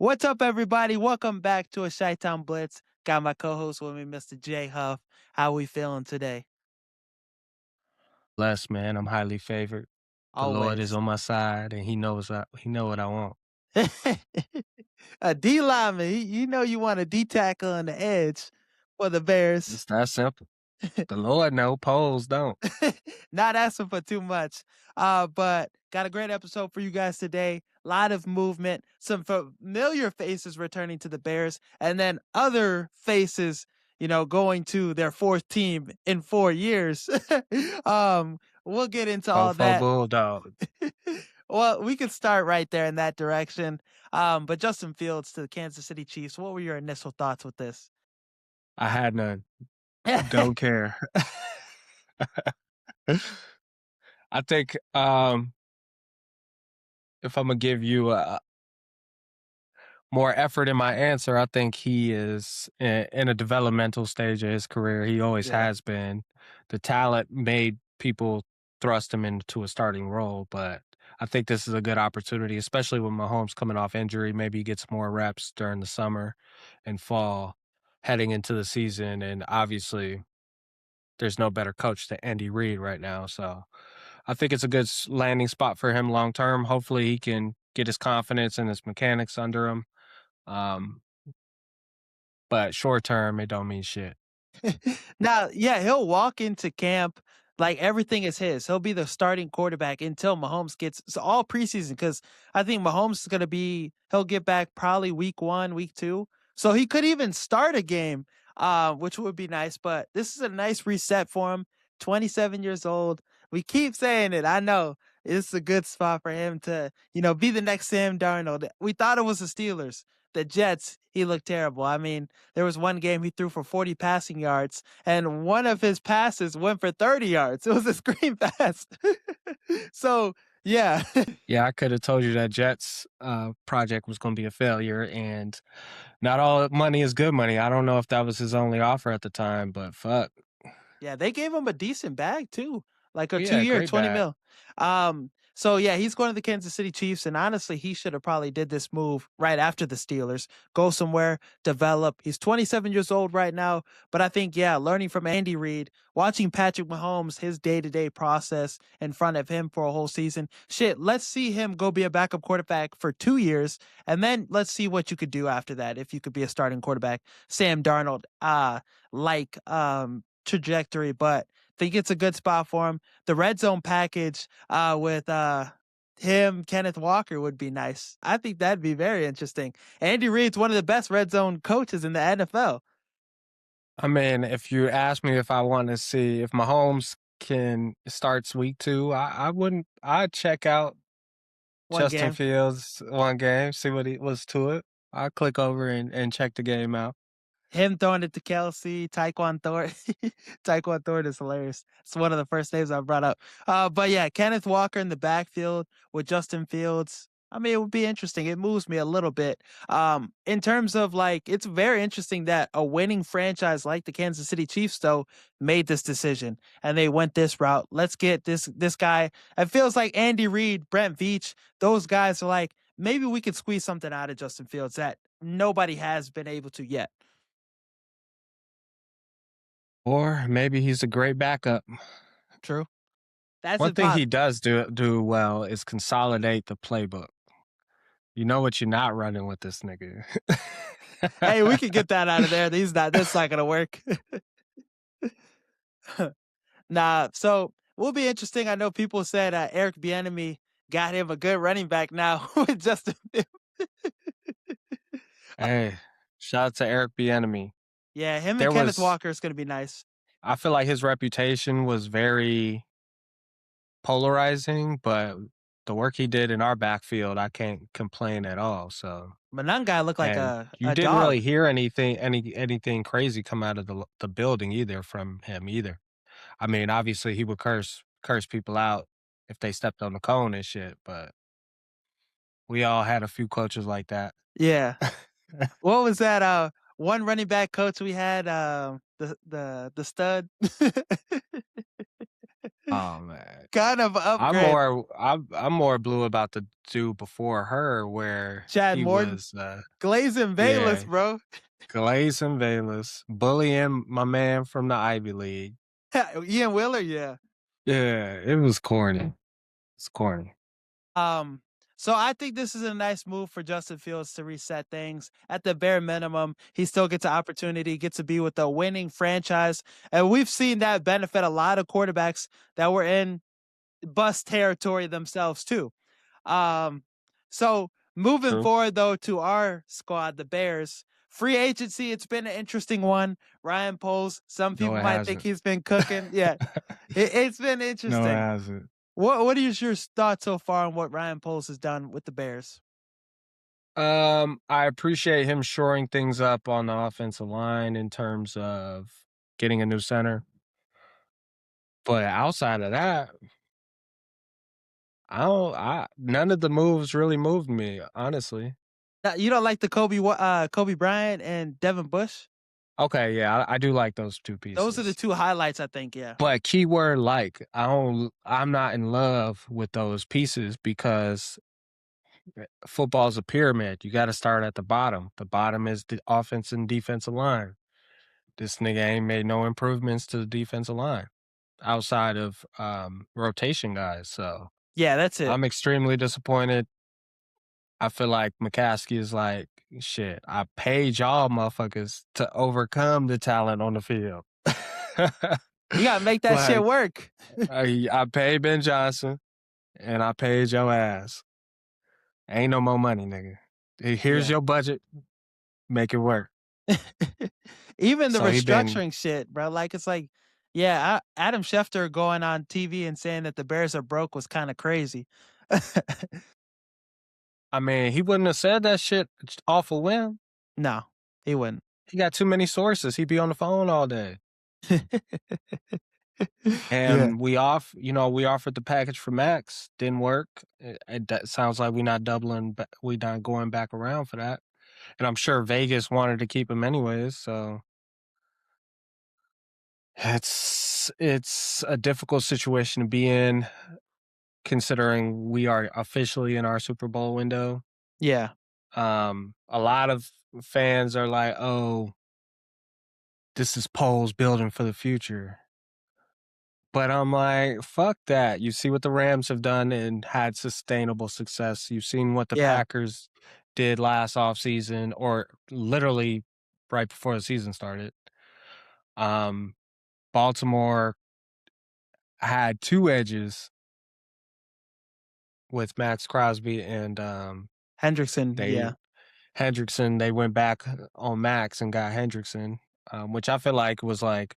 What's up, everybody? Welcome back to a Chitownblitz. Got my co-host with me, Mr. J Huff. How we feeling today? Blessed, man. I'm highly favored. The Lord is Always. on my side, and He know what I want. A D lineman. You know you want a D tackle on the edge for the Bears. It's that simple. The Lord know, polls don't. Not asking for too much. But got a great episode for you guys today. A lot of movement, some familiar faces returning to the Bears, and then other faces, going to their fourth team in 4 years. We'll get into all Fofo that. Bulldog. Well, we could start right there in that direction. But Justin Fields to the Kansas City Chiefs. What were your initial thoughts with this? I had none. Don't care. I think if I'm gonna give you more effort in my answer, I think he is in a developmental stage of his career. He always Yeah. has been. The talent made people thrust him into a starting role, but I think this is a good opportunity, especially with Mahomes coming off injury. Maybe he gets more reps during the summer and fall heading into the season. And obviously, there's no better coach than Andy Reid right now. So I think it's a good landing spot for him long term. Hopefully, he can get his confidence and his mechanics under him. Um, but short term, it don't mean shit. Now, yeah, he'll walk into camp like everything is his. He'll be the starting quarterback until Mahomes gets all preseason because I think Mahomes is gonna be he'll get back probably week 1, week 2. So he could even start a game, which would be nice. But this is a nice reset for him. 27 years old. We keep saying it. I know it's a good spot for him to, be the next Sam Darnold. We thought it was the Steelers. The Jets, he looked terrible. I mean, there was one game he threw for 40 passing yards, and one of his passes went for 30 yards. It was a screen pass. So, yeah. Yeah, I could have told you that Jets project was going to be a failure, and not all money is good money. I don't know if that was his only offer at the time, but fuck. Yeah, they gave him a decent bag too, like a Oh, yeah, 2 year, great 20 bag. mil. So yeah, he's going to the Kansas City Chiefs, and honestly, he should have probably did this move right after the Steelers. Go somewhere, develop. He's 27 years old right now, but I think yeah, learning from Andy Reid, watching Patrick Mahomes, his day-to-day process in front of him for a whole season. Shit, let's see him go be a backup quarterback for 2 years, and then let's see what you could do after that if you could be a starting quarterback. Sam Darnold, like trajectory, but think it's a good spot for him. The red zone package with him, Kenneth Walker would be nice. I think that'd be very interesting. Andy Reid's one of the best red zone coaches in the NFL. I mean, if you ask me if I want to see if Mahomes can starts week 2, I wouldn't. I'd check out One Justin game. Fields one game, see what he was to it. I'll click over and check the game out. Him throwing it to Kelsey, Tyquan Thornton. Tyquan Thornton is hilarious. It's one of the first names I brought up. But yeah, Kenneth Walker in the backfield with Justin Fields. I mean, it would be interesting. It moves me a little bit. In terms of like, it's very interesting that a winning franchise like the Kansas City Chiefs, though, made this decision and they went this route. Let's get this guy. It feels like Andy Reid, Brent Veach, those guys are like, maybe we could squeeze something out of Justin Fields that nobody has been able to yet. Or maybe he's a great backup. True. That's One his thing pot. he does do well is consolidate the playbook. You know what you're not running with this nigga. Hey, we could get that out of there. He's not. That's not gonna work. Nah. So will be interesting. I know people said Eric Bieniemy got him a good running back now with Justin. Hey, shout out to Eric Bieniemy. Yeah, him and There Kenneth was Walker is gonna be nice. I feel like his reputation was very polarizing, but the work he did in our backfield, I can't complain at all. So, Manungai looked like and a you a didn't really dog. hear anything crazy come out of the building either from him either. I mean, obviously he would curse people out if they stepped on the cone and shit, but we all had a few coaches like that. Yeah. What was that? One running back coach we had. The stud. Oh man. Kind of I'm upgrade. more I'm more blue about the dude before her where Chad he Morton, was Glazing Bayless, yeah, bro. Galais Bayless bullying my man from the Ivy League. Ian Wheeler, yeah. Yeah, it was corny. It's corny. Um, so I think this is a nice move for Justin Fields to reset things. At the bare minimum, he still gets an opportunity, gets to be with a winning franchise. And we've seen that benefit a lot of quarterbacks that were in bust territory themselves too. Um, so moving True. forward though to our squad, the Bears, free agency, it's been an interesting one. Ryan Poles, some No, people it might think hasn't. he's been cooking. Yeah, it's been No, it interesting. hasn't. What is your thoughts so far on what Ryan Poles has done with the Bears? I appreciate him shoring things up on the offensive line in terms of getting a new center. But outside of that, I none of the moves really moved me, honestly. You don't like the Kobe Bryant and Devin Bush? Okay, yeah, I do like those two Those are the pieces. two highlights, I think. Yeah, But keyword like, I'm not in love with those pieces because football is a pyramid. You got to start at the bottom. The bottom is the offense and defensive line. This nigga ain't made no improvements to the defensive line outside of rotation guys. So yeah, that's it. I'm extremely disappointed. I feel like McCaskey is like, shit, I paid y'all motherfuckers to overcome the talent on the field. You gotta make that shit Like, work. I paid Ben Johnson and I paid your ass. Ain't no more money, nigga. Here's Yeah. your budget. Make it work. Even the So he been, restructuring shit, bro. Like it's like, yeah, Adam Schefter going on TV and saying that the Bears are broke was kind of crazy. I mean, he wouldn't have said that shit off a whim. No, he wouldn't. He got too many sources. He'd be on the phone all day. Yeah. And we offered the package for Max, didn't work. That sounds like we not going back around for that. And I'm sure Vegas wanted to keep him anyways. So it's a difficult situation to be in, considering we are officially in our Super Bowl window. Yeah. A lot of fans are like, "Oh, this is Poles building for the future." But I'm like, fuck that. You see what the Rams have done and had sustainable success. You've seen what the Yeah. Packers did last offseason or literally right before the season started. Um, Baltimore had two edges with Max Crosby and Hendrickson. they Yeah. Hendrickson. They went back on Max and got Hendrickson, which I feel like was like,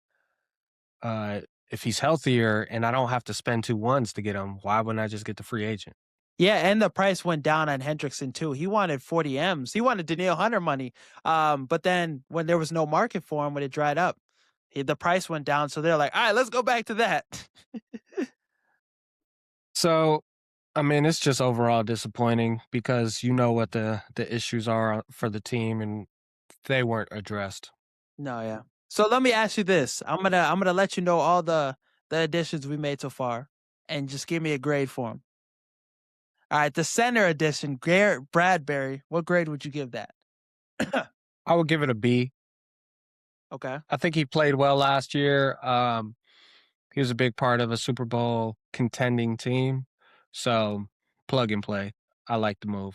uh, if he's healthier and I don't have to spend two ones to get him, why wouldn't I just get the free agent? Yeah, and the price went down on Hendrickson too. He wanted 40 M's. He wanted Danielle Hunter money. But then when there was no market for him, when it dried up, the price went down. So they're like, all right, let's go back to that. So, I mean, it's just overall disappointing because you know what the issues are for the team, and they weren't addressed. No, yeah. So let me ask you this. I'm gonna let you know all the additions we made so far, and just give me a grade for them. All right, the center edition, Garrett Bradbury. What grade would you give that? I would give it a B. Okay. I think he played well last year. He was a big part of a Super Bowl contending team, so plug and play. I like the move.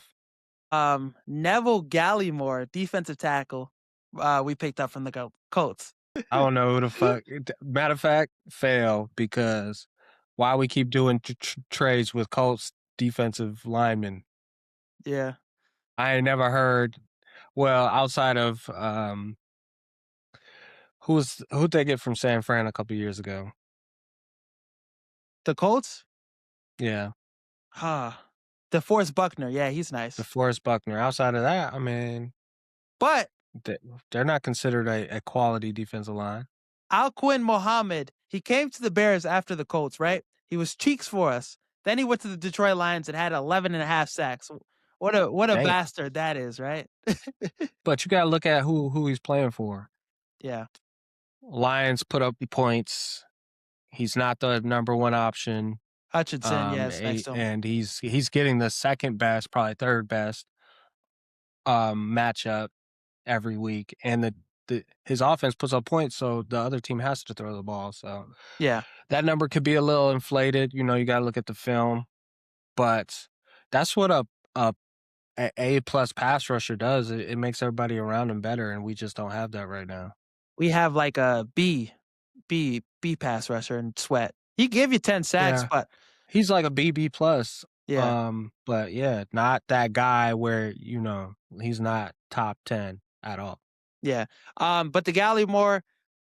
Neville Gallimore, defensive tackle. We picked up from the Colts. I don't know who the fuck. Matter of fact, fail because why we keep doing trades with Colts defensive linemen. Yeah. I ain't never heard. Well, outside of who'd they get from San Fran a couple years ago? The Colts? Yeah, Ah. DeForest Buckner. Yeah, he's nice. DeForest Buckner. Outside of that, I mean, But they, they're not considered a quality defensive line. Alquin Mohammed, he came to the Bears after the Colts, right? He was cheeks for us. Then he went to the Detroit Lions and had 11 and a half sacks. What a Damn. bastard that is, right? But you got to look at who he's playing for. Yeah. Lions put up points. He's not the number one option. Hutchinson, yes, next to him. And he's getting the second best, probably third best matchup every week, and the his offense puts up points, so the other team has to throw the ball. So Yeah. that number could be a little inflated. You know, you got to look at the film, but that's what a A plus pass rusher does. It makes everybody around him better, and we just don't have that right now. We have like a B pass rusher and Sweat. He gave you 10 sacks, Yeah, but he's like a BB plus. yeah, But yeah, not that guy where he's not top 10 at all. yeah. But the Gallimore,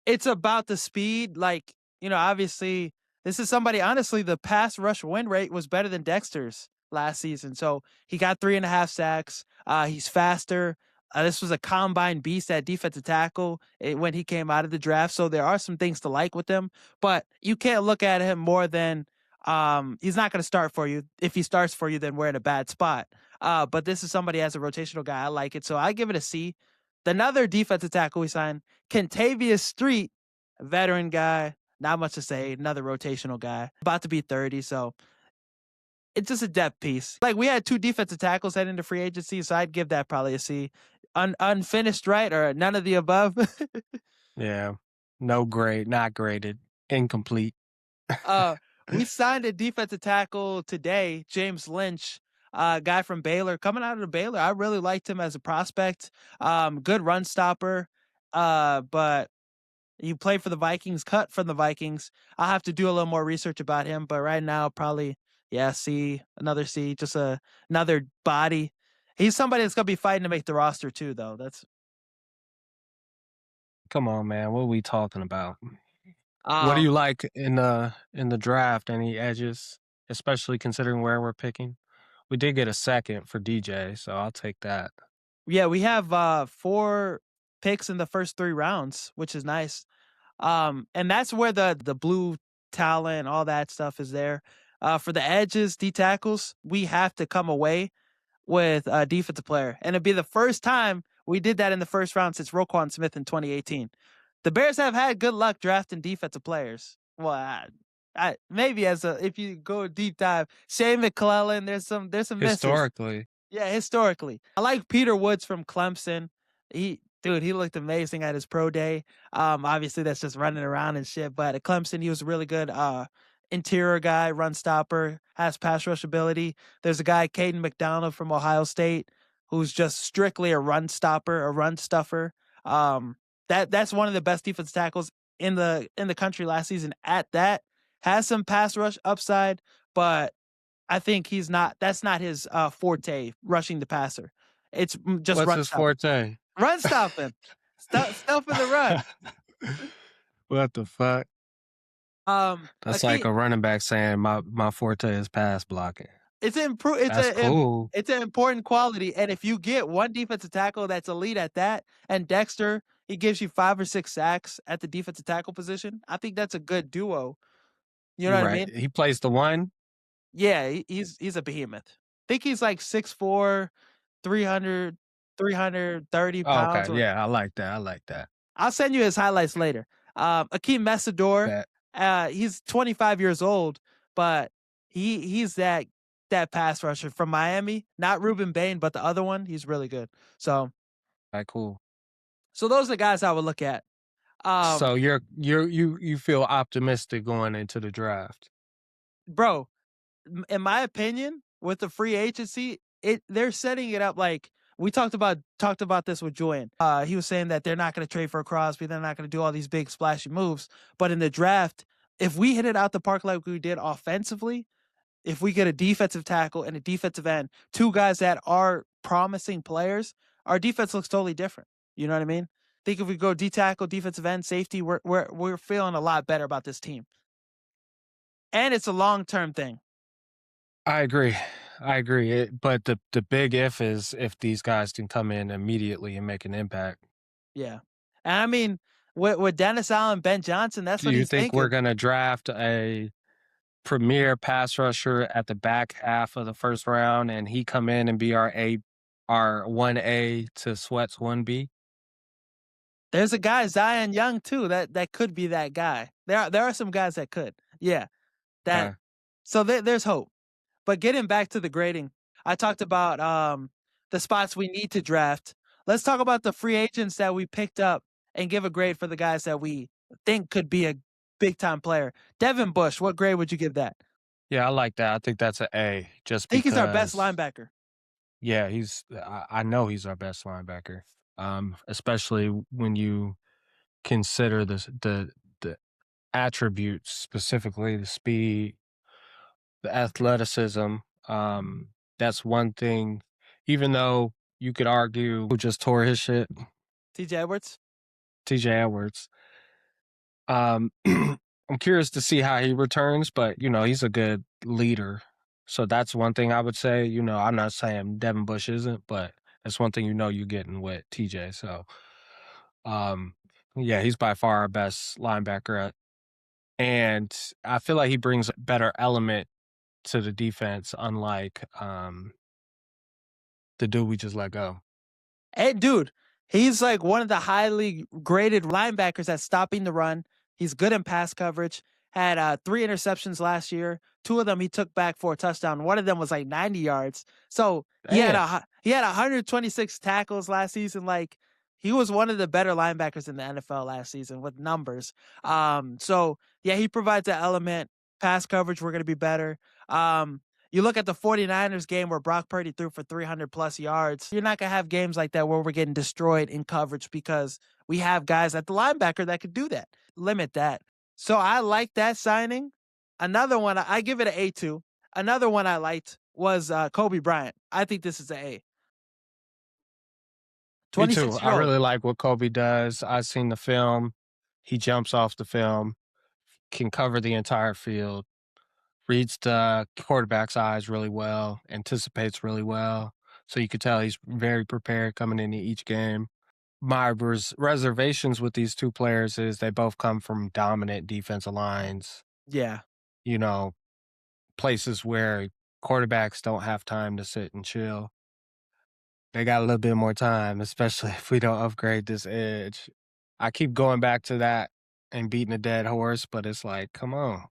it's about the speed. Like, obviously, this is somebody, honestly, the pass rush win rate was better than Dexter's last season. So he got 3.5 sacks. He's faster. This was a combine beast at defensive tackle when he came out of the draft. So there are some things to like with him, but you can't look at him more than he's not going to start for you. If he starts for you, then we're in a bad spot. But this is somebody as a rotational guy. I like it. So I give it a C. Another defensive tackle we signed, Kentavious Street, veteran guy, not much to say. Another rotational guy, about to be 30. So it's just a depth piece. Like, we had 2 defensive tackles heading into free agency, so I'd give that probably a C. Unfinished, right? Or none of the above. Yeah. No grade, not graded, incomplete. uh, we signed a defensive tackle today, James Lynch, guy from Baylor, coming out of Baylor. I really liked him as a prospect. Good run stopper. But he played for the Vikings, cut from the Vikings. I'll have to do a little more research about him, but right now, probably, yeah, C, another C, just another body. He's somebody that's gonna be fighting to make the roster too, though. That's Come on, man. What are we talking about? What do um you like in the draft? Any edges, especially considering where we're picking? We did get a second for DJ, so I'll take that. yeah, we have 4 picks in the first 3 rounds, which is nice. And that's where the blue talent, all that stuff is there. For the edges, D tackles, we have to come away with a defensive player. And it'd be the first time we did that in the first round since Roquan Smith in 2018. The Bears have had good luck drafting defensive players. Well, maybe if you go deep dive, Shane McClellan, there's some misses. Historically, Yeah, historically. I like Peter Woods from Clemson. He looked amazing at his pro day. Obviously that's just running around and shit, but at Clemson he was a really good interior guy, run stopper, has pass rush ability. There's a guy, Caden McDonald from Ohio State, who's just strictly a run stopper, a run stuffer. That's one of the best defense tackles in the country last season at that. Has some pass rush upside, but I think that's not his forte, rushing the passer. It's just what's run his stopping. forte? Run stopping. Stuff in the run. What the fuck? A That's like key a running back saying my forte is pass blocking. it's improve it's That's a cool. it's an important quality, and if you get one defensive tackle that's elite at that, and Dexter, he gives you 5 or 6 sacks at the defensive tackle position, I think that's a good duo. You know You're what I right. mean? He plays the one. Yeah, he's a behemoth. Think he's like 6'4", 300, 330 Oh, pounds. okay, yeah, I like that. I like that. I'll send you his highlights later. Akeem Messador, Bet. he's 25 years old, but he's that pass rusher from Miami. Not Ruben Bain, but the other one. He's really good. So Alright, cool. those are the guys I would look at. So you feel optimistic going into the draft. Bro, in my opinion, with the free agency, they're setting it up like we talked about this with Julian. He was saying that they're not going to trade for Crosby, they're not going to do all these big splashy moves. But in the draft, if we hit it out the park like we did offensively, if we get a defensive tackle and a defensive end, 2 guys that are promising players, our defense looks totally different. You know what I mean? Think if we go D tackle, defensive end, safety, we're feeling a lot better about this team. And it's a long-term thing. I agree. I agree. But the big if is if these guys can come in immediately and make an impact. Yeah. And I mean, with Dennis Allen, Ben Johnson, that's Do what you he's think we're thinking. gonna draft a premier pass rusher at the back half of the first round and he come in and be our 1A to Sweat's 1B? There's a guy, Zion Young, too, that could be that guy. There are some guys that could. Yeah, that Okay. so there's hope. But getting back to the grading, I talked about the spots we need to draft. Let's talk about the free agents that we picked up and give a grade for the guys that we think could be a big time player. Devin Bush, what grade would you give that? Yeah, I like that. I think that's an A just I think he's our best because linebacker. yeah, I know he's our best linebacker. Especially when you consider the attributes, specifically the speed, the athleticism. Um, that's one thing, even though you could argue who just tore his shit, TJ Edwards. TJ Edwards. I'm curious to see how he returns, but he's a good leader. So that's one thing I would say. I'm not saying Devin Bush isn't, but that's one thing you're getting with TJ. So um yeah, he's by far our best linebacker and I feel like he brings a better element to the defense, unlike the dude we just let go. Hey, dude, he's like one of the highly graded linebackers at stopping the run. He's good in pass coverage. Had 3 interceptions last year. Two of them he took back for a touchdown. One of them was like 90 yards. So Damn. he had 126 tackles last season. Like he was one of the better linebackers in the NFL last season with numbers. So yeah, he provides that element. Pass coverage, we're gonna be better. You look at the 49ers game where Brock Purdy threw for 300 plus yards. You're not going to have games like that where we're getting destroyed in coverage because we have guys at the linebacker that could do that, limit that. So I like that signing. Another one, I give it an A2. Another one I liked was Kobe Bryant. I think this is an A. Me too. 26 I year old. really like what Kobe does. I've seen the film. He jumps off the film, can cover the entire field, reads the quarterback's eyes really well, anticipates really well. So you could tell he's very prepared coming into each game. My reservations with these two players is they both come from dominant defensive lines, Yeah. you know, places where quarterbacks don't have time to sit and chill. They got a little bit more time, especially if we don't upgrade this edge. I keep going back to that and beating a dead horse, but it's like, come on.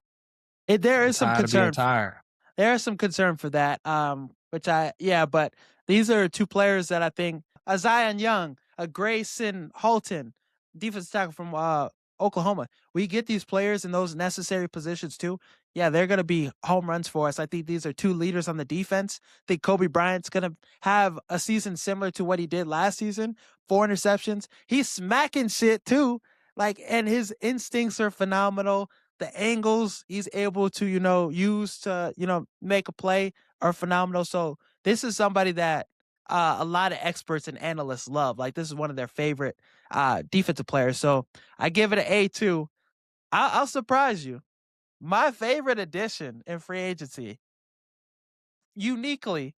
There I'm is some tired of being concern. tired. There is some concern for that. But these are two players that I think a Zion Young, a Grayson Halton, defensive tackle from Oklahoma. We get these players in those necessary positions too. Yeah, they're gonna be home runs for us. I think these are two leaders on the defense. I think Kobe Bryant's gonna have a season similar to what he did last season. 4 interceptions. He's smacking shit too. Like, and his instincts are phenomenal. The angles he's able to, use to, make a play are phenomenal. So this is somebody that a lot of experts and analysts love. Like this is one of their favorite defensive players. So I give it an A2. I'll surprise you. My favorite addition in free agency, uniquely,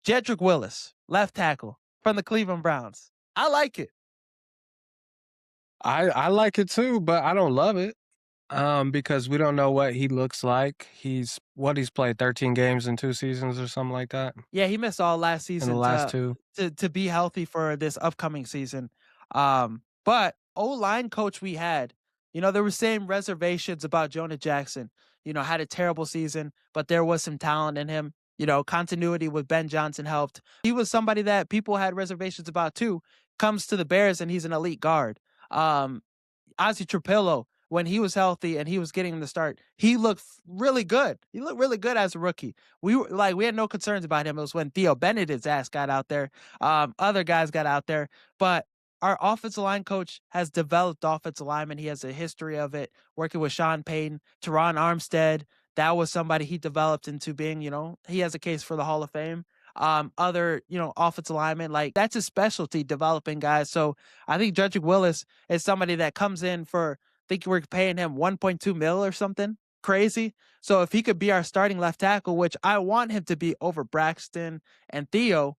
Jedrick Willis, left tackle from the Cleveland Browns. I like it. I like it too, but I don't love it. Because we don't know what he looks like. He's played 13 games in 2 seasons or something like that Yeah, he missed all last in the season last 2. to be healthy for this upcoming season. But O-line coach we had, there were same reservations about Jonah Jackson. Had a terrible season, but there was some talent in him. Continuity with Ben Johnson helped. He was somebody that people had reservations about too. Comes to the Bears and he's an elite guard. Um, Ozzy Trapillo, when he was healthy and he was getting the start, he looked really good. He looked really good as a rookie. We had no concerns about him. It was when Theo Benedict's ass got out there. Other guys got out there, but our offensive line coach has developed offensive linemen. He has a history of it, working with Sean Payton, Teron Armstead. That was somebody he developed into being, he has a case for the Hall of Fame. Other, offensive linemen, like that's his specialty, developing guys. So I think Jedrick Willis is somebody that comes in for, I think we're paying him 1.2 mil or something crazy. So if he could be our starting left tackle, which I want him to be over Braxton and Theo,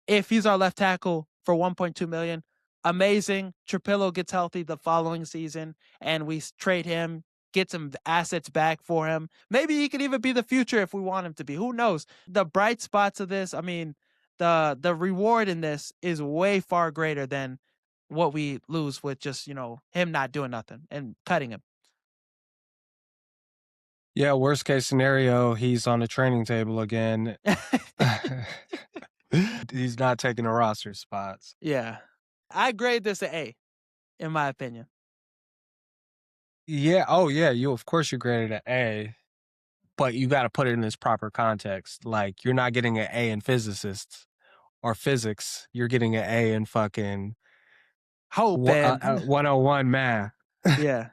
if he's our left tackle for 1.2 million, amazing. Trapillo gets healthy the following season and we trade him, get some assets back for him. Maybe he could even be the future if we want him to be. Who knows? The bright spots of this, I mean, the reward in this is way far greater than what we lose with just, him not doing nothing and cutting him. Yeah, worst case scenario, he's on the training table again. He's not taking the roster spots. Yeah. I grade this a A, in my opinion. Yeah, oh yeah, you of course you graded an A, but you gotta put it in its proper context. Like, you're not getting an A in physicists or physics, you're getting an A in fucking Hope and 101 math. yeah.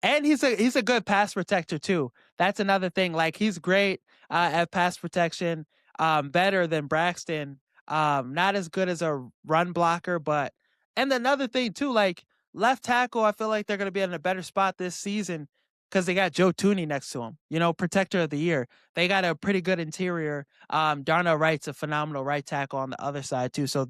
And he's a good pass protector too. That's another thing. Like he's great at pass protection, better than Braxton. Not as good as a run blocker, but and another thing too, like left tackle, I feel like they're gonna be in a better spot this season because they got Joe Tooney next to him. Protector of the year. They got a pretty good interior. Darnell Wright's a phenomenal right tackle on the other side too. So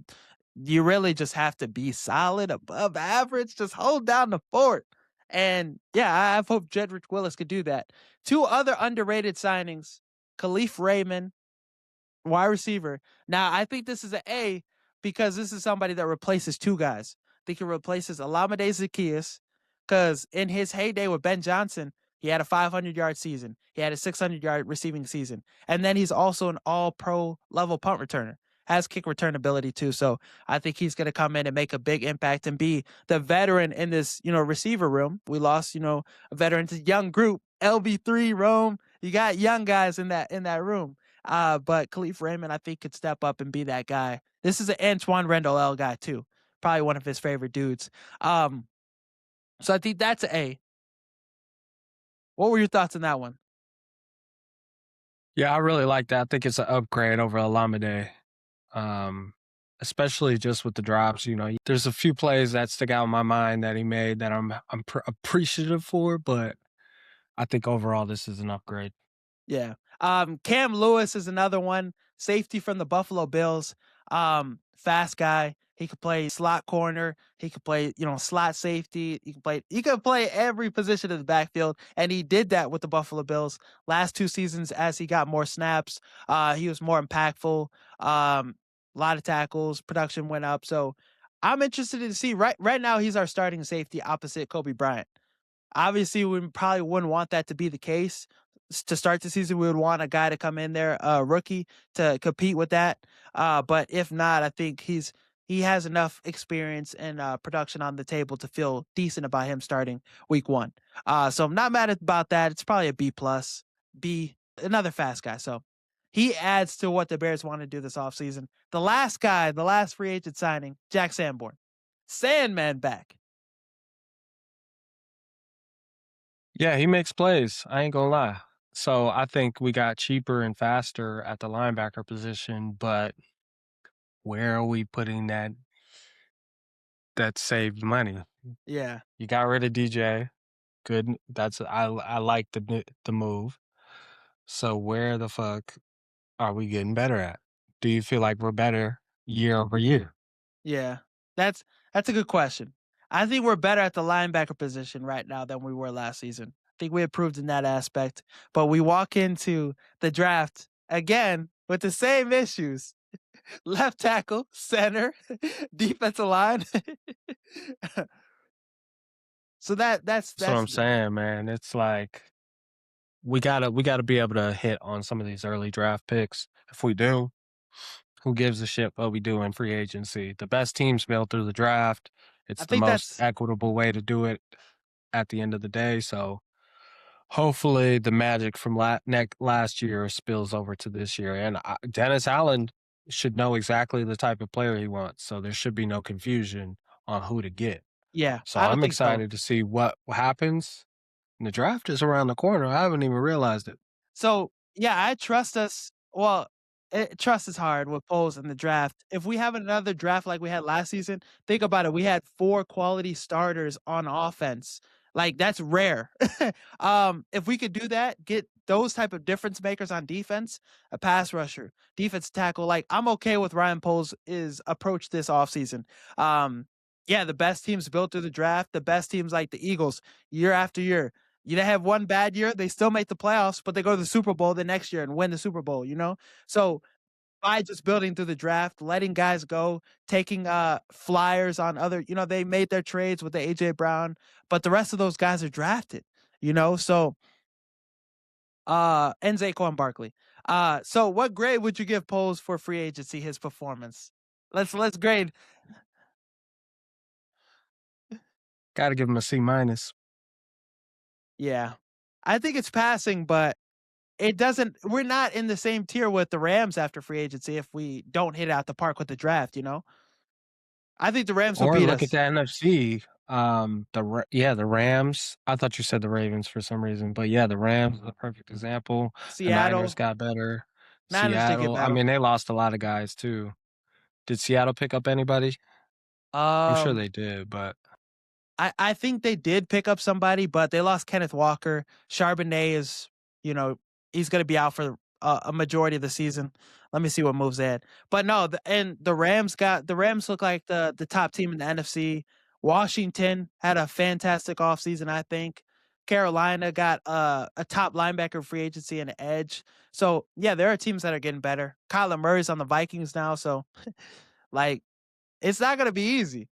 you really just have to be solid, above average, just hold down the fort. And yeah, I hope Jedrick Willis could do that. Two other underrated signings, Khalif Raymond, wide receiver. Now, I think this is an A because this is somebody that replaces two guys. I think he replaces Alameda Zaccheaus because in his heyday with Ben Johnson, he had a 500-yard season. He had a 600-yard receiving season. And then he's also an all-pro level punt returner. Has kick return ability too. So I think he's going to come in and make a big impact and be the veteran in this, receiver room. We lost, a veteran to young group, LB3, Rome. You got young guys in that room. But Khalif Raymond, I think, could step up and be that guy. This is an Antoine Randall L guy too. Probably one of his favorite dudes. So I think that's an A. What were your thoughts on that one? Yeah, I really like that. I think it's an upgrade over Alameda. Um, Especially just with the drops, there's a few plays that stick out in my mind that he made that I'm appreciative for, but I think overall this is an upgrade. Yeah. Cam Lewis is another one. Safety from the Buffalo Bills. Fast guy. He could play slot corner. He could play, slot safety. He could play every position in the backfield. And he did that with the Buffalo Bills last 2 seasons as he got more snaps. He was more impactful. A lot of tackles, production went up. So I'm interested to see right now he's our starting safety opposite Kobe Bryant. Obviously, we probably wouldn't want that to be the case. To start the season, we would want a guy to come in there, a rookie, to compete with that. But if not, I think he has enough experience and production on the table to feel decent about him starting week one. So I'm not mad about that. It's probably a B plus. B, another fast guy. So he adds to what the Bears want to do this offseason. The last guy, the last free agent signing, Jack Sanborn. Sandman back. Yeah, he makes plays. I ain't gonna lie. So I think we got cheaper and faster at the linebacker position, but where are we putting that saved money? Yeah. You got rid of DJ. Good. I like the move. So where the fuck are we getting better at? Do you feel like we're better year over year? Yeah, that's a good question. I think we're better at the linebacker position right now than we were last season. I think we improved in that aspect, but we walk into the draft again with the same issues: left tackle, center, defensive line. So that's That's what that's I'm saying, man. It's like we gotta be able to hit on some of these early draft picks. If we do, who gives a shit what we do in free agency? The best teams build through the draft. I It's the think most that's equitable way to do it at the end of the day. So hopefully the magic from last year spills over to this year. And Dennis Allen should know exactly the type of player he wants. So there should be no confusion on who to get. yeah. So I don't I'm think so. excited to see what happens. And the draft is around the corner. I haven't even realized it. So, yeah, I trust us. Well, trust is hard with polls in the draft. If we have another draft like we had last season, think about it. We had 4 quality starters on offense. Like, that's rare. If we could do that, get those type of difference makers on defense, a pass rusher, defense tackle, like, I'm okay with Ryan Poles' is approach this offseason. Yeah, the best teams built through the draft, the best teams like the Eagles, year after year. They have one bad year, they still make the playoffs, but they go to the Super Bowl the next year and win the Super Bowl. So by just building through the draft, letting guys go, taking flyers on other, they made their trades with the AJ Brown, but the rest of those guys are drafted, so and Saquon Barkley. So what grade would you give Poles for free agency, his performance? Let's grade. Got to give him a C minus. Yeah. I think it's passing, but we're not in the same tier with the Rams after free agency if we don't hit it out the park with the draft. I think the Rams will Or beat look at us. the NFC. The Rams. I thought you said the Ravens for some reason, but yeah, the Rams is a perfect example. The Niners Seattle, got better. Niners did get Seattle. I battle. mean, they lost a lot of guys too. Did Seattle pick up anybody? I'm sure Um, they did, but I think they did pick up somebody, but they lost Kenneth Walker. Charbonnet is, you know, he's going to be out for a majority of the season. Let me see what moves ahead. But no, and the Rams look like the top team in the NFC. Washington had a fantastic offseason, I think. Carolina got a top linebacker free agency and an edge. So yeah, there are teams that are getting better. Kyler Murray's on the Vikings now, so like it's not gonna be easy.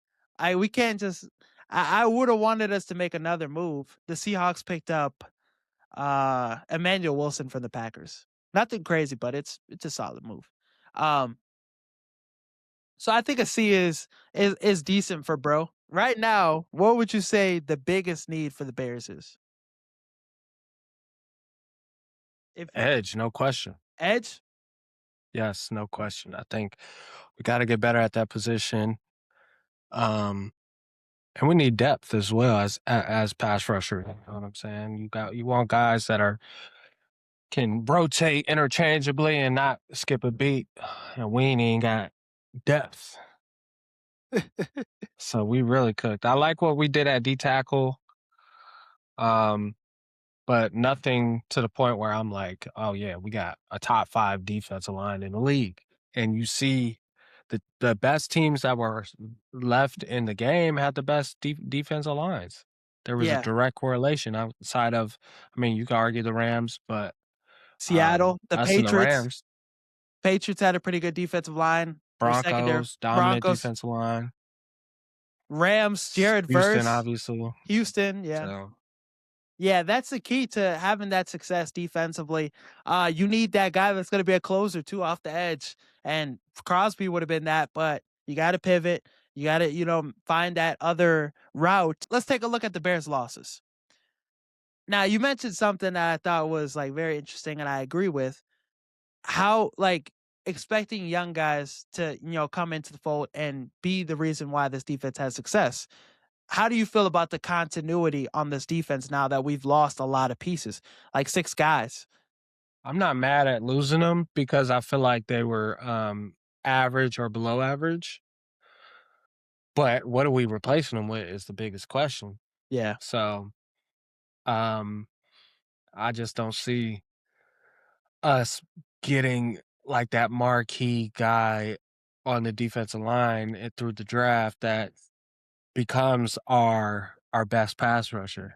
We can't just. I would have wanted us to make another move. The Seahawks picked up Emmanuel Wilson from the Packers. Nothing crazy, but it's a solid move. Um, so I think a C is decent for bro. Right now, what would you say the biggest need for the Bears is? If edge, no question. edge, Yes, no question. I think we got to get better at that position. Um, and we need depth as well as pass rusher. You know what I'm saying? You want guys that can rotate interchangeably and not skip a beat. And we ain't even got depth. So we really cooked. I like what we did at D tackle. But nothing to the point where I'm like, oh yeah, we got a top 5 defensive line in the league. And you see the best teams that were left in the game had the best defensive lines. There was a yeah, direct correlation outside of, I mean, you could argue the Rams, but Seattle, the us and the Patriots. Rams, Patriots had a pretty good defensive line. Their secondary, Broncos, dominant Broncos, defensive line, Rams, Jared Houston, Verse, obviously. Houston, yeah. So Yeah, that's the key to having that success defensively. You need that guy that's going to be a closer too off the edge, and Crosby would have been that. But you got to pivot. You got to find that other route. Let's take a look at the Bears' losses. Now you mentioned something that I thought was like very interesting, and I agree with how like expecting young guys to come into the fold and be the reason why this defense has success. How do you feel about the continuity on this defense now that we've lost a lot of pieces, like 6 guys? I'm not mad at losing them because I feel like they were average or below average. But what are we replacing them with is the biggest question. Yeah. So, um, I just don't see us getting like that marquee guy on the defensive line through the draft that becomes our best pass rusher.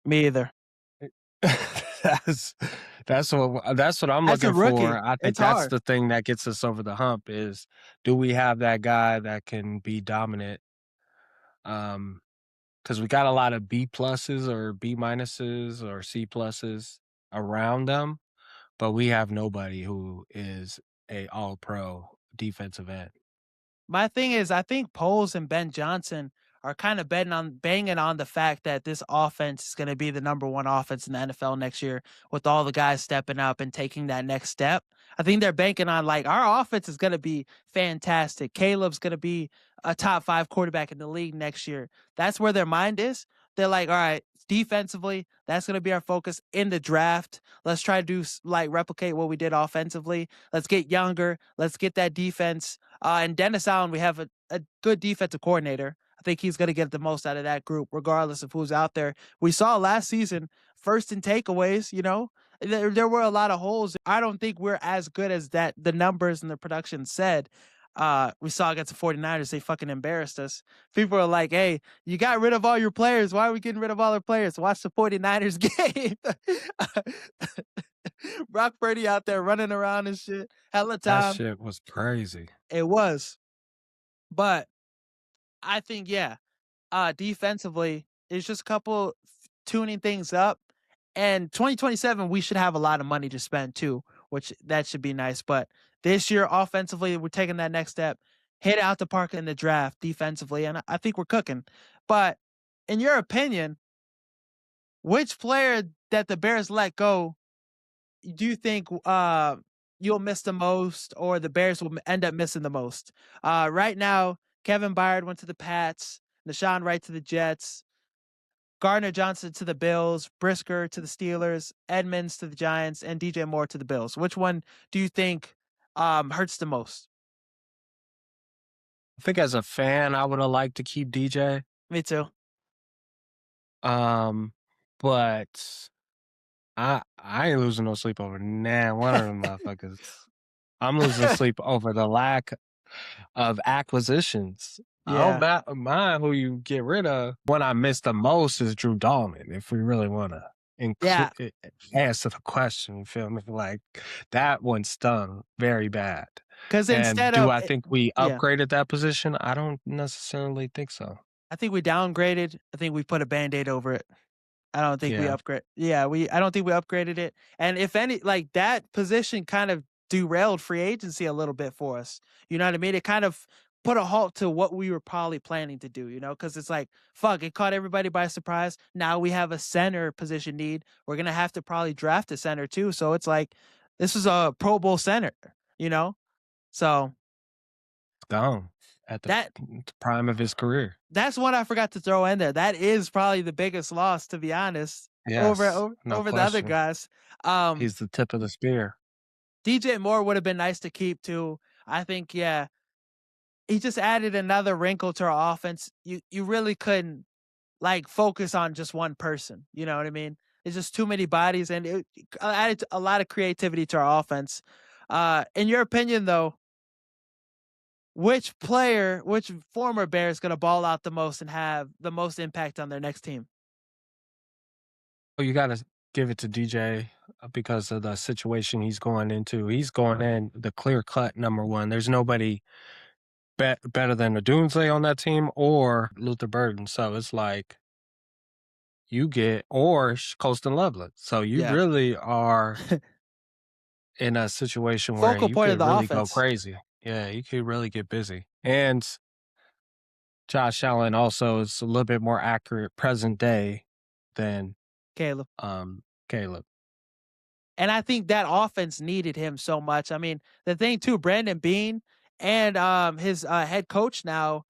Me either. that's that's what I'm As a looking for. rookie, I think it's that's hard. the thing that gets us over the hump is do we have that guy that can be dominant? Because we got a lot of B pluses or B minuses or C pluses around them, but we have nobody who is a all pro defensive end. My thing is, I think Poles and Ben Johnson are kind of banging on the fact that this offense is going to be the number one offense in the NFL next year with all the guys stepping up and taking that next step. I think they're banking on like our offense is going to be fantastic. Caleb's going to be a top 5 quarterback in the league next year. That's where their mind is. They're like, all right, defensively, that's going to be our focus in the draft. Let's try to do like replicate what we did offensively. Let's get younger. Let's get that defense. And Dennis Allen, we have a good defensive coordinator. I think he's going to get the most out of that group, regardless of who's out there. We saw last season, first in takeaways, there were a lot of holes. I don't think we're as good as that the numbers and the production said. We saw against the 49ers, they fucking embarrassed us. People are like, hey, you got rid of all your players. Why are we getting rid of all our players? Watch the 49ers game. Brock Purdy out there running around and shit, hella That time. shit was crazy. It was, but I think yeah, defensively, it's just a couple tuning things up. And 2027, we should have a lot of money to spend too, which that should be nice. But this year, offensively, we're taking that next step, hit out the park in the draft defensively, and I think we're cooking. But in your opinion, which player that the Bears let go do you think you'll miss the most, or the Bears will end up missing the most? Right now, Kevin Byard went to the Pats, Nashawn Wright to the Jets, Gardner Johnson to the Bills, Brisker to the Steelers, Edmonds to the Giants, and DJ Moore to the Bills. Which one do you think hurts the most? I think as a fan, I would have liked to keep DJ. Me too. Um, but I ain't losing no sleep over one of them motherfuckers. I'm losing sleep over the lack of acquisitions. I don't Yeah. mind who you get rid of. One I miss the most is Drew Dalman, if we really want to Yeah. answer the question. You feel me? Like that one stung very bad. Because And instead do of, I think we yeah, upgraded that position? I don't necessarily think so. I think we downgraded. I think we put a band aid over it. I don't think we Yeah, upgrade. Yeah, I don't think we upgraded it. And if any, like that position kind of derailed free agency a little bit for us. You know what I mean? It kind of put a halt to what we were probably planning to do, because it's like, fuck, it caught everybody by surprise. Now we have a center position need. We're going to have to probably draft a center too. So it's like, this is a Pro Bowl center, you know? So gone at that the prime of his career. that's what I forgot to throw in there. That is probably the biggest loss, to be honest, over Yes, over, no over the other question. guys. Um, He's the tip of the spear. DJ Moore would have been nice to keep too. I think, yeah, he just added another wrinkle to our offense. You really couldn't like focus on just one person. You know what I mean? It's just too many bodies, and it added a lot of creativity to our offense. In your opinion, though, which former Bear is going to ball out the most and have the most impact on their next team? Oh, you gotta give it to DJ because of the situation he's going into. He's going in the clear cut number one. There's nobody better than the Doomsday on that team or Luther Burden. So it's like you get or Colston Loveland. So you Yeah, really are in a situation where focal you point of could the really go offense, crazy. Yeah, you could really get busy. And Josh Allen also is a little bit more accurate present day than Caleb. Caleb. And I think that offense needed him so much. I mean, the thing too, Brandon Bean and his head coach now,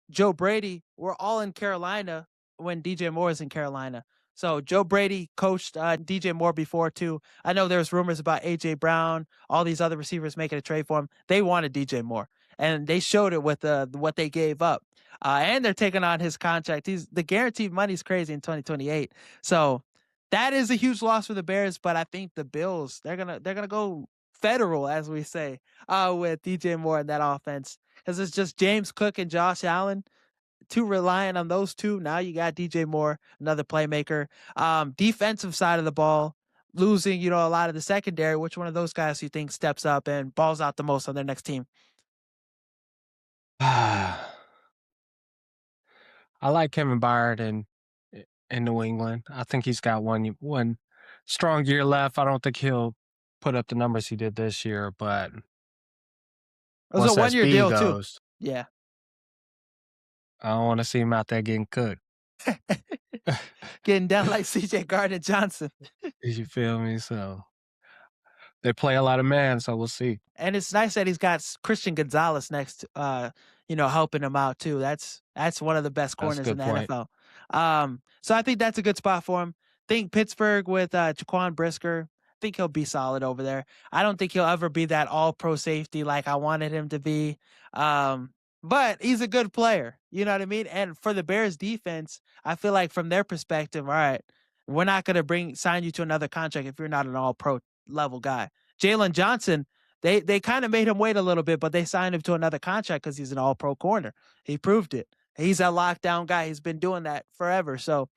Joe Brady, were all in Carolina when DJ Moore is in Carolina. So Joe Brady coached DJ Moore before too. I know there's rumors about AJ Brown, all these other receivers making a trade for him. They wanted DJ Moore, and they showed it with what they gave up. And they're taking on his contract. The guaranteed money's crazy in 2028. So that is a huge loss for the Bears. But I think the Bills, they're gonna go federal, as we say, with DJ Moore in that offense, because it's just James Cook and Josh Allen, too reliant on those two. Now you got DJ Moore, another playmaker. Defensive side of the ball, losing, a lot of the secondary. Which one of those guys do you think steps up and balls out the most on their next team? I like Kevin Byard in New England. I think he's got one strong year left. I don't think he'll put up the numbers he did this year, but It was a once that 1 year speed deal too. goes, Yeah. I don't want to see him out there getting cooked. Getting down like CJ Gardner Johnson. You feel me? So they play a lot of man, so we'll see. And it's nice that he's got Christian Gonzalez next, helping him out too. That's one of the best That's a corners in good the point. NFL. So I think that's a good spot for him. Think Pittsburgh with Jaquan Brisker. I think he'll be solid over there. I don't think he'll ever be that all pro safety like I wanted him to be. But he's a good player. You know what I mean? And for the Bears defense, I feel like from their perspective, all right, we're not going to sign you to another contract if you're not an all pro level guy. Jalen Johnson, they kind of made him wait a little bit, but they signed him to another contract because he's an all pro corner. He proved it. He's a lockdown guy. He's been doing that forever. So,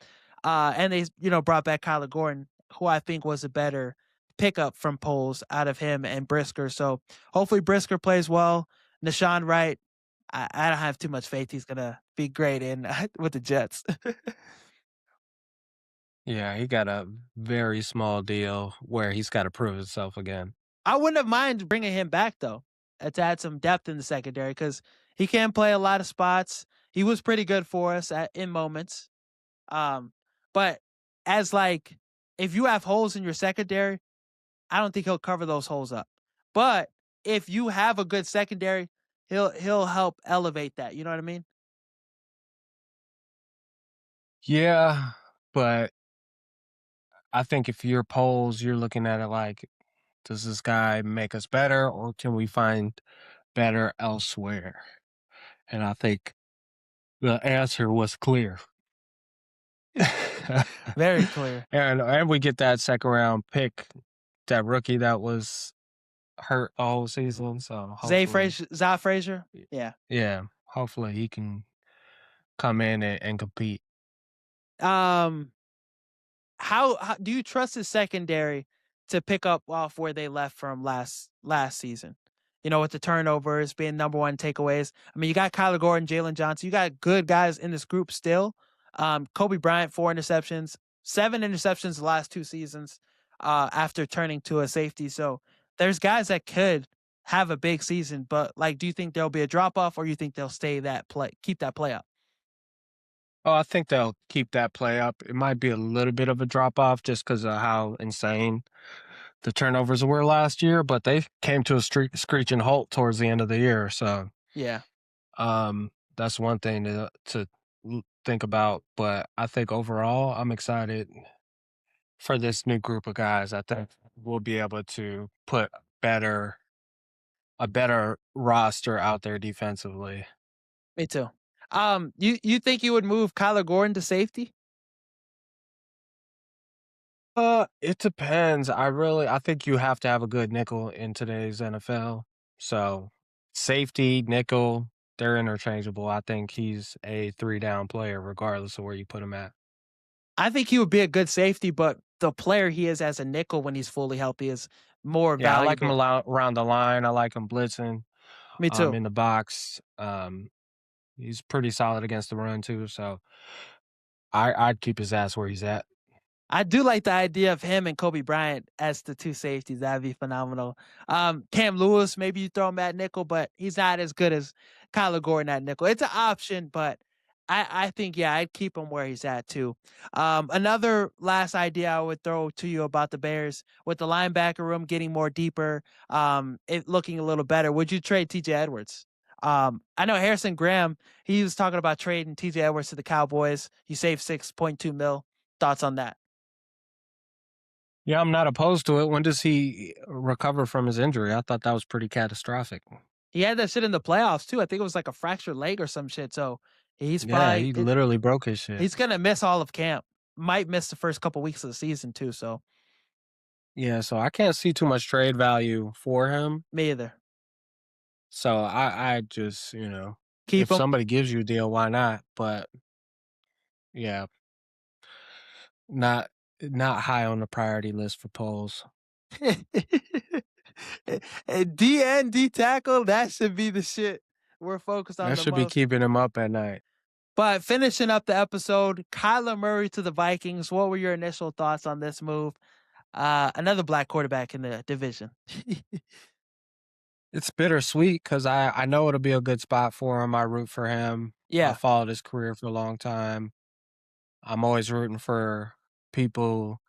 and they, brought back Kyler Gordon, who I think was a better pickup from polls out of him and Brisker. So hopefully Brisker plays well. Nashawn Wright, I don't have too much faith he's gonna be great in with the Jets. Yeah, he got a very small deal where he's got to prove himself again. I wouldn't have mind bringing him back though, to add some depth in the secondary because he can play a lot of spots. He was pretty good for us in moments. Um, but as like if you have holes in your secondary, I don't think he'll cover those holes up. But if you have a good secondary, he'll help elevate that. You know what I mean? Yeah, but I think if your polls, you're looking at it like, does this guy make us better or can we find better elsewhere? And I think the answer was clear. Very clear. And we get that second round pick, that rookie that was hurt the whole season. So hopefully, Za Frazier. Yeah. yeah, hopefully he can come in and compete. Um, how do you trust his secondary to pick up off where they left from last season? You know, with the turnovers being number one takeaways. I mean, you got Kyler Gordon, Jalen Johnson. You got good guys in this group still. Kobe Bryant, 4 interceptions, 7 interceptions the last 2 seasons after turning to a safety. So there's guys that could have a big season, but like, do you think there'll be a drop off, or you think they'll keep that play up? Oh, I think they'll keep that play up. It might be a little bit of a drop off just because of how insane the turnovers were last year, but they came to a screeching halt towards the end of the year. So Yeah, that's one thing to think about. But I think overall, I'm excited for this new group of guys. I think we'll be able to put better a better roster out there defensively. me too. You think you would move Kyler Gordon to safety? It depends. I think you have to have a good nickel in today's NFL. So safety, nickel, they're interchangeable. I think he's a 3 down player regardless of where you put him at. I think he would be a good safety, but the player he is as a nickel when he's fully healthy is more Yeah, I like him valuable. around the line. I like him blitzing Me too. in the box. He's pretty solid against the run too, so I'd keep his ass where he's at. I do like the idea of him and Kobe Bryant as the two safeties. That'd be phenomenal. Cam Lewis, maybe you throw him at nickel, but he's not as good as Kyler Gordon at nickel. It's an option, but I think, yeah, I'd keep him where he's at too. Another last idea I would throw to you about the Bears with the linebacker room getting more deeper, it looking a little better. Would you trade TJ Edwards? I know Harrison Graham, he was talking about trading TJ Edwards to the Cowboys. You save 6.2 mil. Thoughts on that? Yeah, I'm not opposed to it. When does he recover from his injury? I thought that was pretty catastrophic. He had that shit in the playoffs too. I think it was like a fractured leg or some shit. So he's Yeah, probably he literally broke his shit. he's gonna miss all of camp. Might miss the first couple weeks of the season too. So Yeah, so I can't see too much trade value for him. me either. So I just, Keep if him. somebody gives you a deal, why not? But yeah, not not high on the priority list for polls. D and D tackle, that should be the shit we're focused on That the should be most. keeping him up at night. But finishing up the episode, Kyler Murray to the Vikings. What were your initial thoughts on this move? Another black quarterback in the division. It's bittersweet because I know it'll be a good spot for him. I root for him. I Yeah, followed his career for a long time. I'm always rooting for people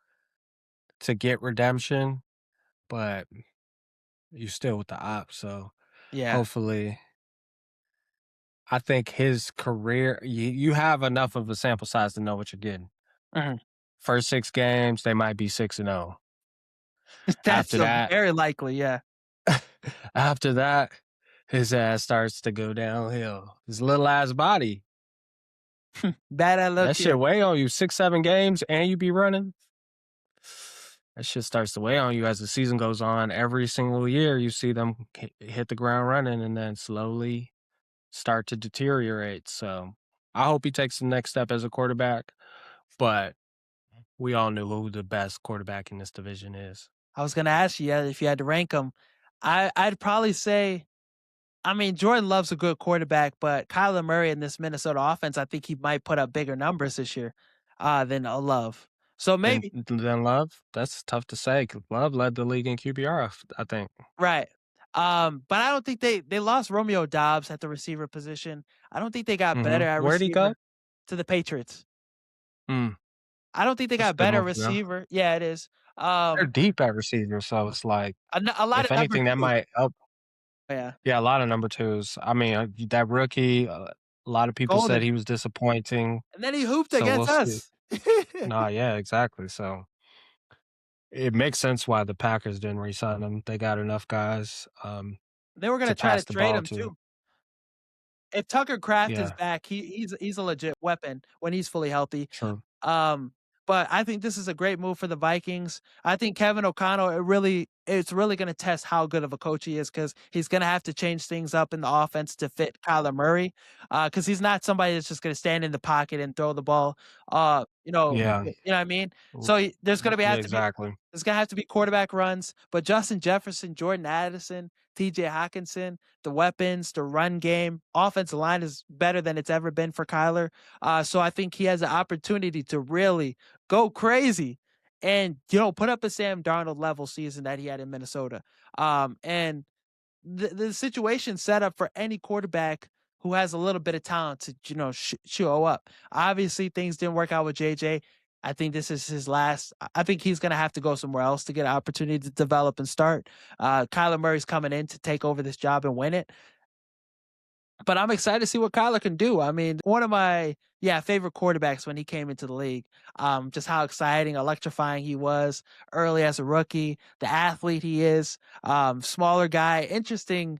to get redemption, but you're still with the ops. So yeah. hopefully, I think his career, you have enough of a sample size to know what you're getting. Mhm. First 6 games, they might be 6-0. That's After a that, very likely, yeah. after that, his ass starts to go downhill. His little ass body. Bad at That look shit here. weigh on you 6, 7 games and you be running. That shit starts to weigh on you as the season goes on. Every single year, you see them hit the ground running and then slowly start to deteriorate. So I hope he takes the next step as a quarterback. But we all knew who the best quarterback in this division is. I was gonna ask you if you had to rank them. I'd probably say, I mean, Jordan Love's a good quarterback, but Kyler Murray in this Minnesota offense, I think he might put up bigger numbers this year than Love. So Then maybe Love, that's tough to say 'cause Love led the league in QBR, I think. right. But I don't think they lost Romeo Dobbs at the receiver position. I don't think they got better Mhm. at Where'd he go? receiver to the Patriots. Mm, I don't think they that's a got good better move for them. receiver. Yeah, it is. They're deep at receiver, so it's like, A lot if of number anything, that two. might help. Yeah, Yeah, a lot of number twos. I mean, that rookie, a lot of people said Golden, he was disappointing, and then he hooped so we'll against see. us. Nah, yeah, exactly. So it makes sense why the Packers didn't re-sign him. They got enough guys They were to gonna try to pass the trade ball him to. too. If Tucker Kraft is Yeah, back, he's a legit weapon when he's fully healthy. true. Um, but I think this is a great move for the Vikings. I think Kevin O'Connell, it's really going to test how good of a coach he is because he's going to have to change things up in the offense to fit Kyler Murray. Because he's not somebody that's just going to stand in the pocket and throw the ball. Yeah, You know what I mean. r- So there's going to be yeah, have to be exactly. there's going to have to be quarterback runs. But Justin Jefferson, Jordan Addison, T.J. Hawkinson, the weapons, the run game, offensive line is better than it's ever been for Kyler. So I think he has an opportunity to really go crazy and put up a Sam Darnold level season that he had in Minnesota. And the situation set up for any quarterback who has a little bit of talent to show up. Obviously, things didn't work out with JJ. I think this is his last. I think he's going to have to go somewhere else to get an opportunity to develop and start. Kyler Murray's coming in to take over this job and win it. But I'm excited to see what Kyler can do. I mean, one of my favorite quarterbacks when he came into the league. Just how exciting, electrifying he was early as a rookie, the athlete he is, smaller guy, interesting,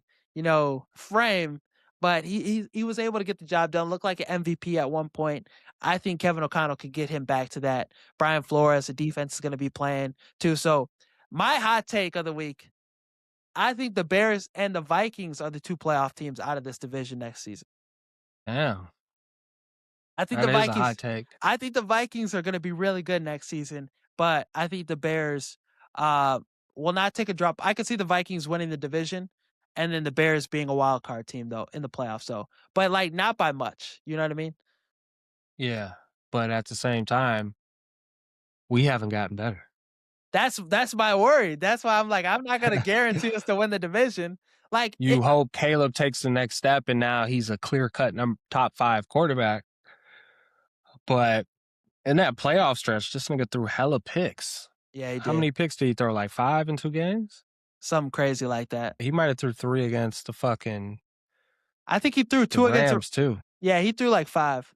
frame, but he was able to get the job done. Looked like an MVP at one point. I think Kevin O'Connell could get him back to that. Brian Flores, the defense is going to be playing too. So my hot take of the week, I think the Bears and the Vikings are the 2 playoff teams out of this division next season. Yeah, I think the that is a hot Vikings take. I think the Vikings are gonna be really good next season, but I think the Bears, uh, will not take a drop. I could see the Vikings winning the division and then the Bears being a wild card team though in the playoffs, so but, like, not by much, you know what I mean? Yeah, but at the same time, we haven't gotten better. That's my worry. That's why I'm like, I'm not gonna guarantee us to win the division. Like, You hope Caleb takes the next step, and now he's a clear-cut top 5 quarterback, but in that playoff stretch, this nigga threw hella picks. yeah, he How did. many picks did he throw, like 5 in 2 games? Something crazy like that. He might have threw 3 against I think he threw the 2 against Rams too. yeah, he threw like 5.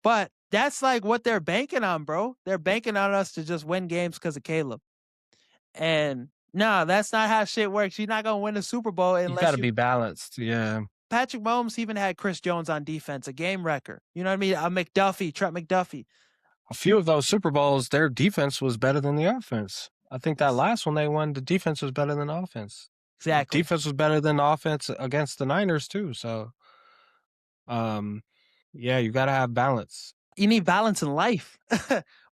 But that's like what they're banking on, bro. They're banking on us to just win games because of Caleb. And no, that's not how shit works. You're not gonna win a Super Bowl You unless gotta you be balanced, yeah. Patrick Mahomes even had Chris Jones on defense, a game wrecker. You know what I mean? A McDuffie, Trent McDuffie. A few You of those Super Bowls, their defense was better than the offense. I think that last one they won, the defense was better than the offense. exactly. Defense was better than the offense against the Niners too, so, um, yeah, you gotta have balance. You need balance in life.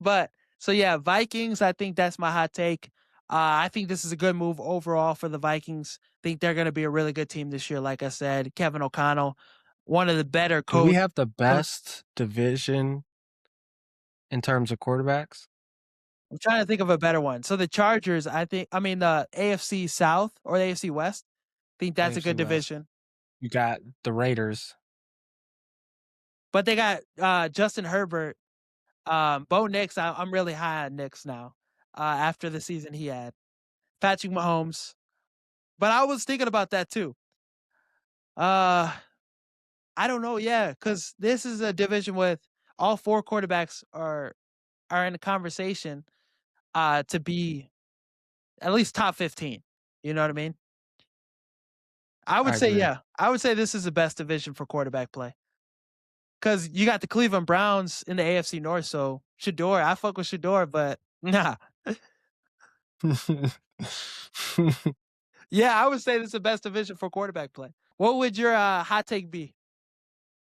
But so yeah, Vikings, I think that's my hot take. I think this is a good move overall for the Vikings. Think they're gonna be a really good team this year. Like I said, Kevin O'Connell, one of the better Do we coach. have the best division in terms of quarterbacks? I'm trying to think of a better one. So the Chargers, I mean the AFC South or the AFC West. Think that's a AFC good West. division. You got the Raiders. But they got Justin Herbert, Bo Nix. I'm really high on Nix now. After the season he had, Patrick Mahomes. But I was thinking about that too. Uh, I don't know. Yeah, because this is a division with all 4 quarterbacks are in the conversation to be at least top 15. You know what I mean? I would I say, agree. yeah. I would say this is the best division for quarterback play. Because you got the Cleveland Browns in the AFC North, so Shador, I fuck with Shador, but nah. Yeah, I would say this is the best division for quarterback play. What would your hot take be?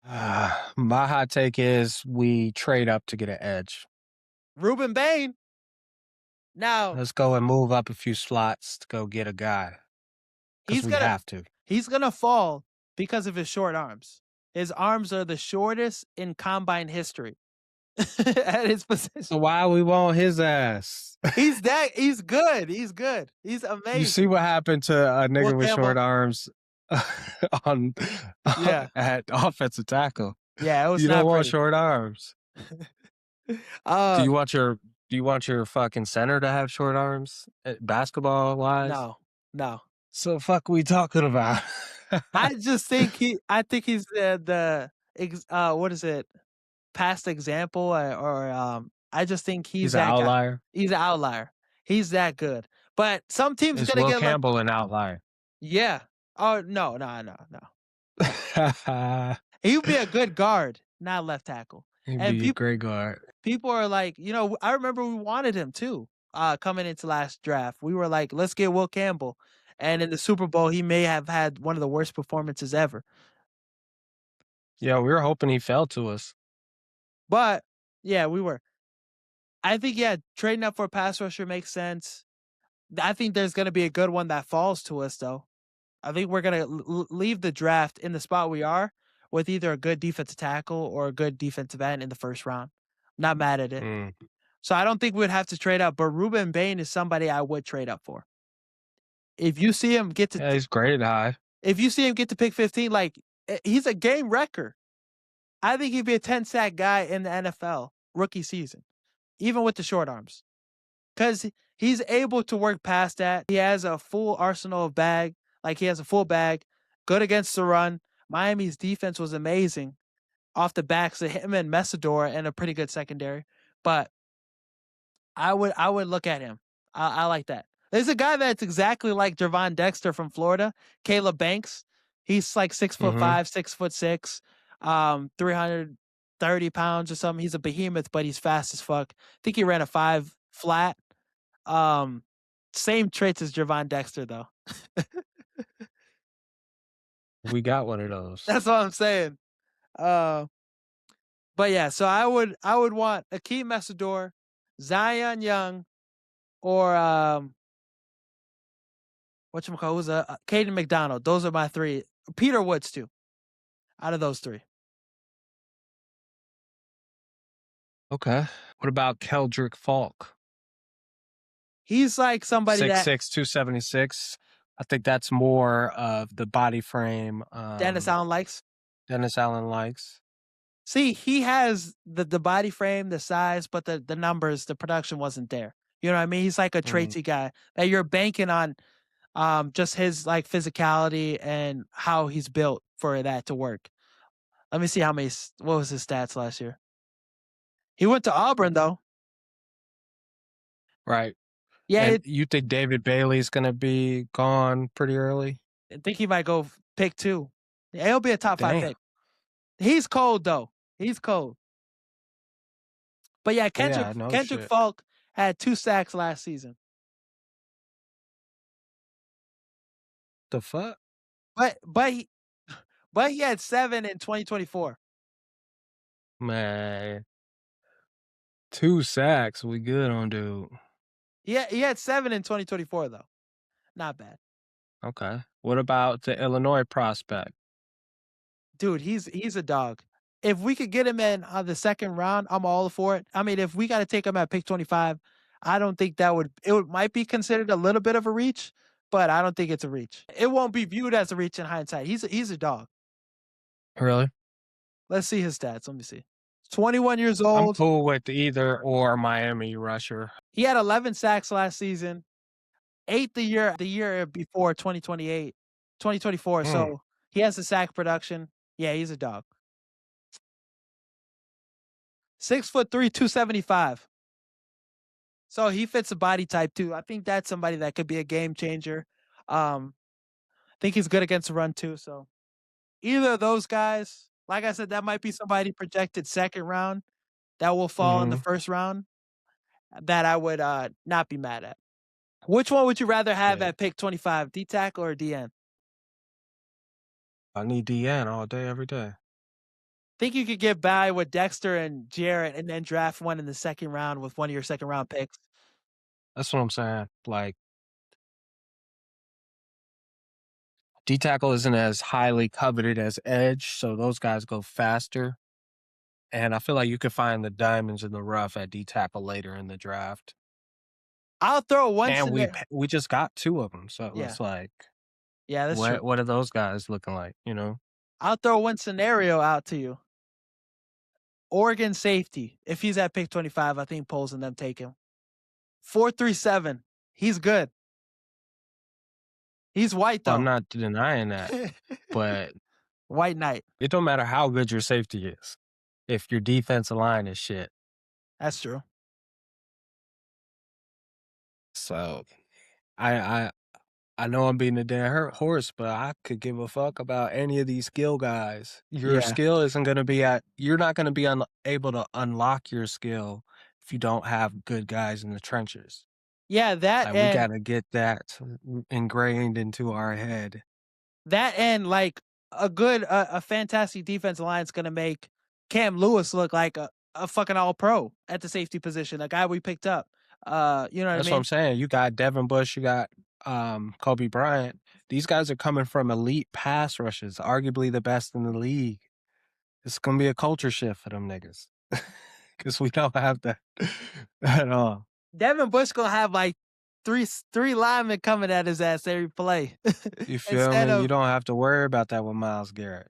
My hot take is we trade up to get an edge. Ruben Bain. Now Let's go and move up a few slots to go get a guy because he's we gonna have to. he's gonna fall because of his short arms. His arms are the shortest in combine history at his So position. why we want his ass? He's good. He's good. He's You see amazing. what happened to a Will nigga with short Campbell. arms on Yeah. at offensive tackle. Yeah, it was You don't not want pretty. short arms. Do Uh you want your fucking center to have short arms, basketball wise? no. No. So fuck we talking about? I think he's what is it? Past example or I just think he's He's an that guy. outlier. He's an outlier. He's that good. But some teams Is gonna Will get like Campbell an outlier? yeah. Oh no, no, no, no. He would be a good guard, not left tackle. He'd And be a great guard. people are like, I remember we wanted him too. Coming into last draft, we were like, let's get Will Campbell. And in the Super Bowl, he may have had one of the worst performances ever. Yeah, we were hoping he fell to us. But yeah, we were. I think yeah, trading up for a pass rusher makes sense. I think there's going to be a good one that falls to us though. I think we're going to leave the draft in the spot we are with either a good defensive tackle or a good defensive end in the first round. Not mad at it. Mm. So I don't think we'd have to trade up, but Ruben Bain is somebody I would trade up for. If you see him get to Yeah, he's great high. if you see him get to pick 15, like he's a game wrecker. I think he'd be a 10 sack guy in the NFL rookie season, even with the short arms. Because he's able to work past that. He has a full arsenal of bag. Like he has a full bag, good against the run. Miami's defense was amazing off the backs of him and Messidor and a pretty good secondary. But I would look at him. I like that. There's a guy that's exactly like Jervon Dexter from Florida, Caleb Banks. He's like 6'5", 6'6", 330 pounds or something. He's a behemoth, but he's fast as fuck. I think he ran a 5 flat. Um, Same traits as Jervon Dexter though. We got one of those. That's what I'm saying. Uh, but yeah, so I would want Akeem Messidor, Zion Young, or whatchamacallit, who's Caden McDonald. Those are my three. Peter Woods too. Out of those three, Okay. What about Keldrick Falk? he's like somebody that 6'6", 276. I think that's more of the body frame Dennis Allen likes. Dennis Allen likes. See, he has the body frame, the size, but the numbers, the production wasn't there. You know what I mean? He's like a Mm. traitsy guy that you're banking on just his like physicality and how he's built for that to work. Let me see what was his stats last year. He went to Auburn though. Right. Yeah, And you think David Bailey's going to be gone pretty early? I think he might go pick 2. Yeah, he'll be a top 5 Damn. pick. He's cold though. He's cold. But yeah, Yeah, no Kendrick shit. Falk had 2 sacks last season. The fuck? But but he but he had 7 in 2024. Man. 2 sacks. We good on dude. Yeah, he had 7 in 2024 though. Not bad. Okay. What about the Illinois prospect? Dude, he's a dog. If we could get him in the second round, I'm all for it. I mean, if we got to take him at pick 25, I don't think might be considered a little bit of a reach, but I don't think it's a reach. It won't be viewed as a reach in hindsight. He's a dog. Really? Let's see his stats. Let me see. 21 years I'm old. cool with either or Miami rusher. He had 11 sacks last season. 8 the year before 2024. Mm. So he has the sack production. Yeah, he's a dog. 6'3", 275. So he fits the body type too. I think that's somebody that could be a game changer. I think he's good against the run too. So either of those guys, like I said, that might be somebody projected second round that will fall in the Mhm. first round that I would not be mad at. Which one would you rather have Yeah. at pick 25, D tackle or DN? I need DN all day, every day. Think you could get by with Dexter and Jarrett and then draft one in the second round with one of your second round picks? That's what I'm saying. Like, D tackle isn't as highly coveted as edge, so those guys go faster. And I feel like you could find the diamonds in the rough at D tackle later in the draft. I'll throw one And scenario. we just got two of them, so Yeah, it's like, yeah, that's true. what are those guys looking like? You know, I'll throw one scenario out to you. Oregon safety. If he's at pick 25, I think Poles and them take him. 437. He's good. He's white well, I'm though. not denying that, but White knight. it don't matter how good your safety is if your defensive line is shit. That's true. So I I know I'm beating a dead horse, but I could give a fuck about any of these skill guys. Your Yeah. skill isn't going to be you're not going to be able to unlock your skill if you don't have good guys in the trenches. Yeah, Like, we got to get that ingrained into our head. like a fantastic defensive line is gonna make Cam Lewis look like a fucking all pro at the safety position, a guy we picked up. You know what I That's what I'm mean? saying. You got Devin Bush, you got Kobe Bryant. These guys are coming from elite pass rushes, arguably the best in the league. It's gonna be a culture shift for them niggas because we don't have that at all. Devin Bush gonna have like three linemen coming at his ass every play. You feel Instead me? You of don't have to worry about that with Myles Garrett.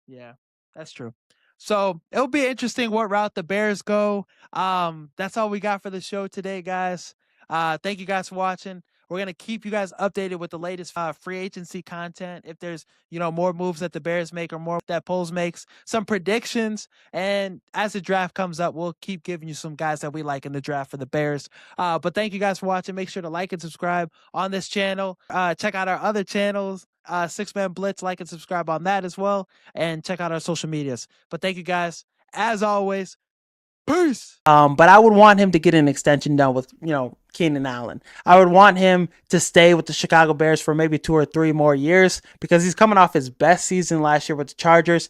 Yeah, that's true. So it'll be interesting what route the Bears go. That's all we got for the show today, guys. Thank you guys for watching. We're gonna keep you guys updated with the latest free agency content. If there's more moves that the Bears make or more that Poles makes, some predictions, and as the draft comes up, we'll keep giving you some guys that we like in the draft for the Bears. But thank you guys for watching. Make sure to like and subscribe on this channel. Check out our other channels. 6-Man Blitz, like and subscribe on that as well, and check out our social medias. But thank you guys, as always. Peace. But I would want him to get an extension done with, Keenan Allen. I would want him to stay with the Chicago Bears for maybe 2 or 3 more years because he's coming off his best season last year with the Chargers.